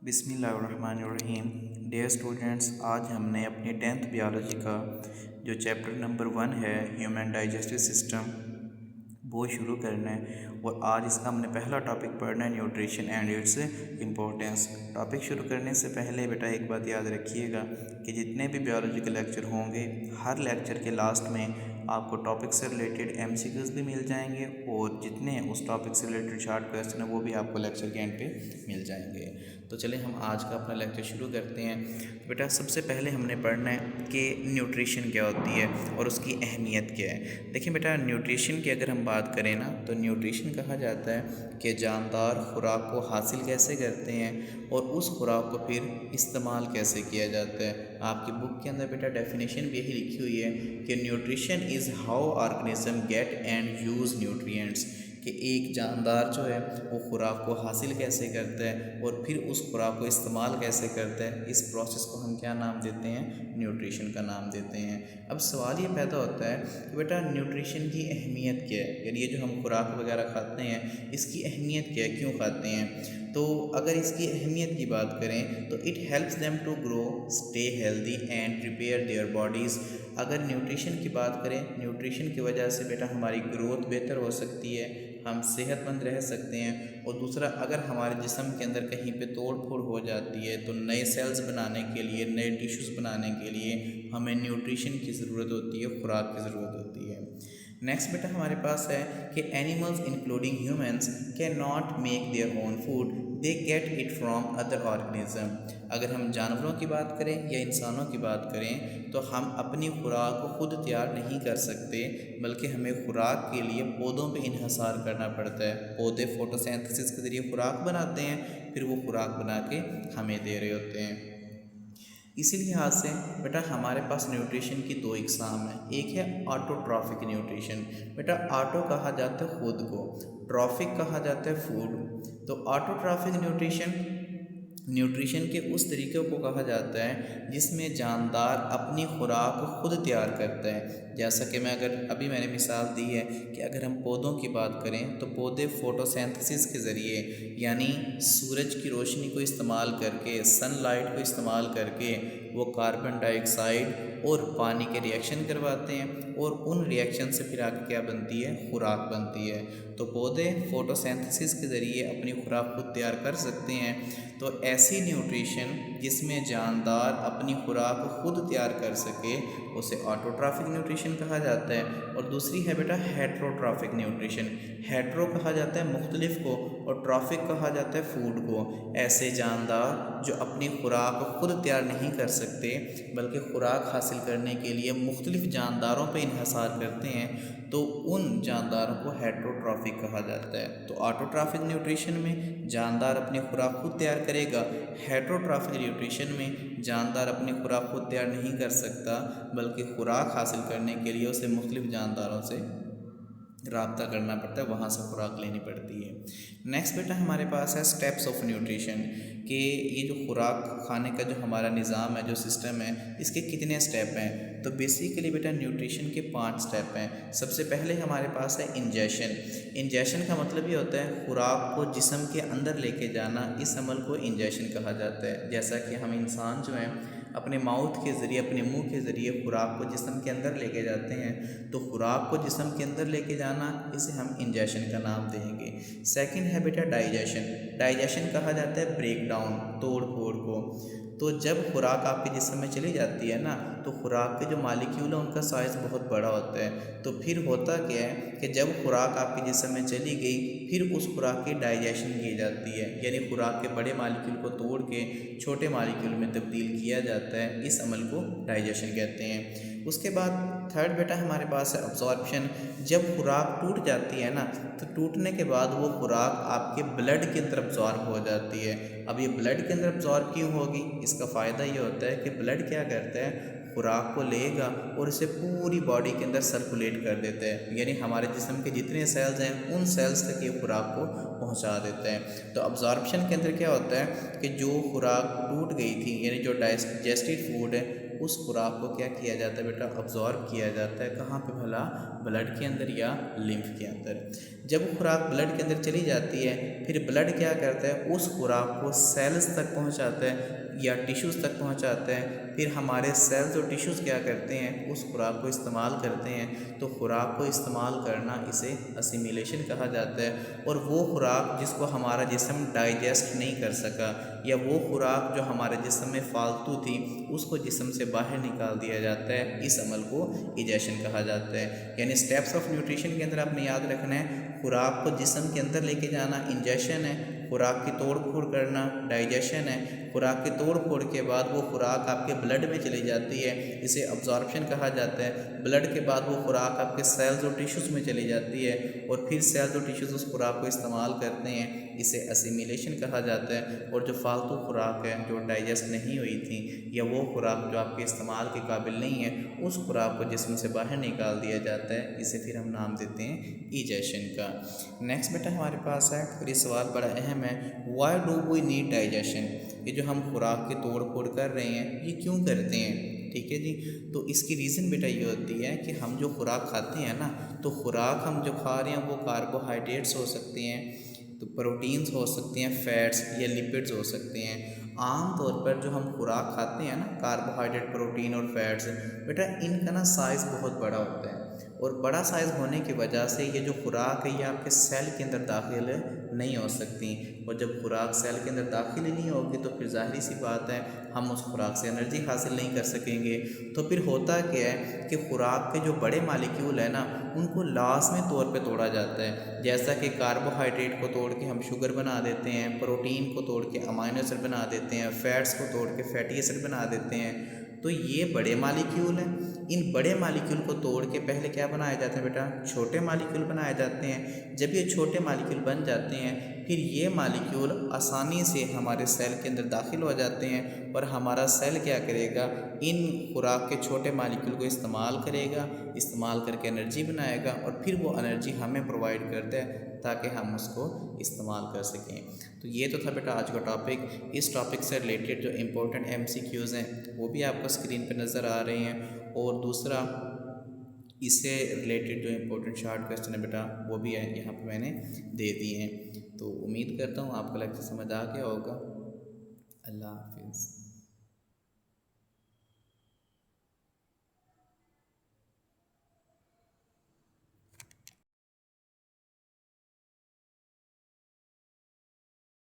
बिस्मिल्लाहिर्रहमानिर्रहीम। Dear students, आज हमने अपनी 10th बायोलॉजी का जो चैप्टर नंबर 1 है ह्यूमन डाइजेस्टिव सिस्टम वो शुरू करना है। और आज इसका हमने पहला टॉपिक पढ़ना है nutrition and its importance. Topic शुरू करने से पहले बेटा एक बात याद रखिएगा कि जितने भी बायोलॉजी के लेक्चर होंगे हर लेक्चर के लास्ट में आपको टॉपिक से रिलेटेड एमसीक्यूज भी मिल जाएंगे और जितने उस टॉपिक से रिलेटेड शॉर्ट क्वेश्चन है वो भी आपको लेक्चर के एंड पे मिल जाएंगे। तो चलिए हम आज का अपना लेक्चर शुरू करते हैं। तो बेटा सबसे पहले हमने पढ़ना है कि न्यूट्रिशन क्या होती है और उसकी अहमियत क्या है। देखिए बेटा, न्यूट्रिशन की अगर हम बात करें ना तो न्यूट्रिशन कहा जाता है कि जानदार खुराक को हासिल कैसे करते हैं और उस खुराक को फिर इस्तेमाल कैसे किया जाता है। आपकी बुक के अंदर बेटा डेफिनेशन भी यही लिखी हुई है कि nutrition is how organism gate and use nutrients, कि एक जानदार जो है वो खुराक को हासिल कैसे करता है और फिर उस खुराक को इस्तेमाल कैसे करता है। इस प्रोसेस को हम क्या नाम देते हैं? न्यूट्रिशन का नाम देते हैं। अब सवाल ये पैदा होता है कि बेटा न्यूट्रिशन की अहमियत क्या है, यानी ये जो हम खुराक वगैरह खाते हैं इसकी अहमियत क्या है, क्यों खाते हैं। तो अगर इसकी अहमियत की बात करें तो it helps them to grow, stay healthy and prepare their bodies. अगर न्यूट्रिशन की बात करें, न्यूट्रिशन की वजह से बेटा हमारी ग्रोथ बेहतर हो सकती है, हम सेहतमंद रह सकते हैं। और दूसरा, अगर हमारे जिस्म के अंदर कहीं पे तोड़ फोड़ हो जाती है तो नए सेल्स बनाने के लिए, नए टिश्यूज़ बनाने के लिए हमें न्यूट्रिशन की ज़रूरत होती है, खुराक की ज़रूरत होती है। नेक्स्ट बेटा हमारे पास है कि animals including humans can not make their own food, they get it from other organism. अगर हम जानवरों की बात करें या इंसानों की बात करें तो हम अपनी खुराक को खुद तैयार नहीं कर सकते, बल्कि हमें खुराक के लिए पौधों पे इन्हसार करना पड़ता है। पौधे फोटोसिंथेसिस के ज़रिए खुराक बनाते हैं, फिर वो खुराक बना के हमें दे रहे होते हैं। इसी लिहाज से बेटा हमारे पास न्यूट्रिशन की दो इकसाम है। एक है ऑटोट्रॉफिक न्यूट्रिशन। बेटा ऑटो कहा जाता है खुद को, ट्रॉफिक कहा जाता है फूड। तो ऑटोट्रॉफिक न्यूट्रिशन के उस तरीके को कहा जाता है जिसमें जानदार अपनी खुराक को खुद तैयार करता है। जैसा कि मैंने मिसाल दी है कि अगर हम पौधों की बात करें तो पौधे फोटोसिंथेसिस के ज़रिए, यानी सूरज की रोशनी को इस्तेमाल करके, सनलाइट को इस्तेमाल करके वो कार्बन डाइऑक्साइड और पानी के रिएक्शन करवाते हैं और उन रिएक्शन से फिर आगे क्या बनती है? खुराक बनती है। तो पौधे फोटोसिंथेसिस के ज़रिए अपनी खुराक खुद तैयार कर सकते हैं। तो ऐसी न्यूट्रिशन जिसमें जानदार अपनी खुराक को खुद तैयार कर सके उसे ऑटोट्रॉफिक न्यूट्रिशन कहा जाता है। और दूसरी है बेटा हेट्रोट्रॉफिक न्यूट्रिशन। हेट्रो कहा जाता है मुख्तलिफ को और ट्रॉफिक कहा जाता है फूड को। ऐसे जानदार जो अपनी खुराक को खुद तैयार नहीं कर सकते बल्कि खुराक हासिल करने के लिए मुख्तलिफ जानदारों पर इन्हसार करते हैं, तो उन जानदारों को हेट्रोट्रॉफिक कहा जाता है। तो ऑटोट्रॉफिक न्यूट्रिशन में जानदार अपनी खुराक खुद तैयार करेगा, हेट्रोट्रॉफिक न्यूट्रिशन में जानदार अपनी खुराक खुद तैयार नहीं कर सकता बल्कि खुराक हासिल करने के लिए उसे मुख्तलिफ जानदारों से रब्ता करना पड़ता है, वहाँ से खुराक लेनी पड़ती है। नेक्स्ट बेटा हमारे पास है स्टेप्स ऑफ न्यूट्रिशन, कि ये जो खुराक खाने का जो हमारा निज़ाम है, जो सिस्टम है, इसके कितने स्टेप हैं। तो बेसिकली बेटा न्यूट्रिशन के 5 स्टेप हैं। सबसे पहले हमारे पास है इंजेशन। इंजेशन का मतलब ये होता है खुराक को जिस्म के अंदर लेके जाना, इस अमल को इंजेशन कहा जाता है। जैसा कि हम इंसान जो हैं अपने माउथ के ज़रिए, अपने मुंह के ज़रिए खुराक को जिस्म के अंदर लेके जाते हैं, तो खुराक को जिस्म के अंदर लेके जाना इसे हम इंजेशन का नाम देंगे। सेकंड है बेटा डाइजेशन। डाइजेशन कहा जाता है ब्रेक डाउन, तोड़ फोड़ को। तो जब खुराक आपके जिस्म में चली जाती है ना तो खुराक के जो मालिक्यूल है उनका साइज़ बहुत बड़ा होता है। तो फिर होता क्या है कि जब खुराक आपके जिस्म में चली गई फिर उस खुराक की डाइजेशन की जाती है, यानी खुराक के बड़े मालिक्यूल को तोड़ के छोटे मालिक्यूल में तब्दील किया जाता है। इस अमल को डाइजेशन कहते हैं। उसके बाद थर्ड बेटा हमारे पास है अब्जॉर्प्शन। जब खुराक टूट जाती है ना तो टूटने के बाद वो खुराक आपके ब्लड के अंदर अब्जॉर्ब हो जाती है। अब ये ब्लड के अंदर अब्जॉर्ब क्यों होगी? इसका फ़ायदा ये होता है कि ब्लड क्या करता है, खुराक को लेगा और इसे पूरी बॉडी के अंदर सर्कुलेट कर देता है, यानी हमारे जिस्म के जितने सेल्स हैं उन सेल्स तक ये खुराक को पहुंचा देता है। तो अब्जॉर्प्शन के अंदर क्या होता है कि जो खुराक टूट गई थी, यानी जो डाइजेस्टेड फूड है उस खुराक को क्या किया जाता है बेटा, अब्जॉर्ब किया जाता है। कहाँ पे भला, ब्लड के अंदर या लिम्फ के अंदर। जब वो खुराक ब्लड के अंदर चली जाती है, फिर ब्लड क्या करता है, उस खुराक को सेल्स तक पहुंचाता है या टिश्यूज़ तक पहुंचाता है। फिर हमारे सेल्स और टिश्यूज़ क्या करते हैं, उस खुराक को इस्तेमाल करते हैं। तो खुराक को इस्तेमाल करना इसे असिमिलेशन कहा जाता है। और वो खुराक जिसको हमारा जिस्म डाइजेस्ट नहीं कर सका, या वो खुराक जो हमारे जिस्म में फालतू थी, उसको जिस्म से बाहर निकाल दिया जाता है। इस अमल को इजेशन कहा जाता है। यानी स्टेप्स ऑफ न्यूट्रिशन के अंदर आपने याद रखना है, खुराक को जिस्म के अंदर लेके जाना इंजेशन है, खुराक की तोड़ फोड़ करना डाइजेशन है, खुराक की तोड़ फोड़ के बाद वो खुराक आपके ब्लड में चली जाती है, इसे अब्जॉर्प्शन कहा जाता है। ब्लड के बाद वो खुराक आपके सेल्स और टिश्यूज़ में चली जाती है, और फिर सेल्स और टिश्यूज़ उस खुराक को इस्तेमाल करते हैं, इसे असिमिलेशन कहा जाता है। और जो फालतू खुराक है, जो डाइजेस्ट नहीं हुई थी, या वो खुराक जो आपके इस्तेमाल के काबिल नहीं है, उस खुराक को जिस्म से बाहर निकाल दिया जाता है। इसे फिर हम नाम देते हैं इजेशन का। नेक्स्ट बेटा हमारे पास है, और ये सवाल बड़ा अहम है, why do we need digestion. ये जो हम खुराक की तोड़ फोड़ कर रहे हैं, ये क्यों करते हैं, ठीक है जी। तो इसकी रीज़न बेटा ये होती है कि हम जो खुराक खाते हैं ना, तो खुराक हम जो खा रहे हैं वो कार्बोहाइड्रेट्स हो सकते हैं, तो प्रोटीन्स हो सकते हैं, फैट्स या लिपिड्स हो सकते हैं। आम तौर पर जो हम खुराक खाते हैं ना, कार्बोहाइड्रेट, प्रोटीन और फैट्स, बेटा इनका ना साइज़ बहुत बड़ा होता है। और बड़ा साइज़ होने की वजह से ये जो खुराक है, ये आपके सेल के अंदर दाखिल नहीं हो सकती। और जब खुराक सेल के अंदर दाखिल ही नहीं होगी, तो फिर ज़ाहिर सी बात है हम उस खुराक से एनर्जी हासिल नहीं कर सकेंगे। तो फिर होता क्या है कि खुराक के जो बड़े मालिक्यूल है ना, उनको लाजमी तौर पे तोड़ा जाता है। जैसा कि कार्बोहाइड्रेट को तोड़ के हम शुगर बना देते हैं, प्रोटीन को तोड़ के अमाइनो एसिड बना देते हैं, फैट्स को तोड़ के फैटी एसिड बना देते हैं। तो ये बड़े मालिक्यूल हैं। इन बड़े मालिक्यूल को तोड़ के पहले क्या बनाए जाते हैं बेटा, छोटे मालिक्यूल बनाए जाते हैं। जब ये छोटे मालिक्यूल बन जाते हैं, फिर ये मालिक्यूल आसानी से हमारे सेल के अंदर दाखिल हो जाते हैं, और हमारा सेल क्या करेगा, इन खुराक के छोटे मालिक्यूल को इस्तेमाल करेगा, इस्तेमाल करके एनर्जी बनाएगा, और फिर वो एनर्जी हमें प्रोवाइड करता है ताकि हम उसको इस्तेमाल कर सकें। तो ये तो था बेटा आज का टॉपिक। इस टॉपिक से रिलेटेड जो इम्पोर्टेंट MCQs हैं वो भी आपको स्क्रीन पर नज़र आ रहे हैं, और दूसरा इससे रिलेटेड जो इम्पोर्टेंट शॉर्ट क्वेश्चन है बेटा वो भी है यहाँ पे मैंने दे दिए हैं। तो उम्मीद करता हूँ आपको लेक्चर समझ आ गया होगा। अल्लाह हाफ़िज़।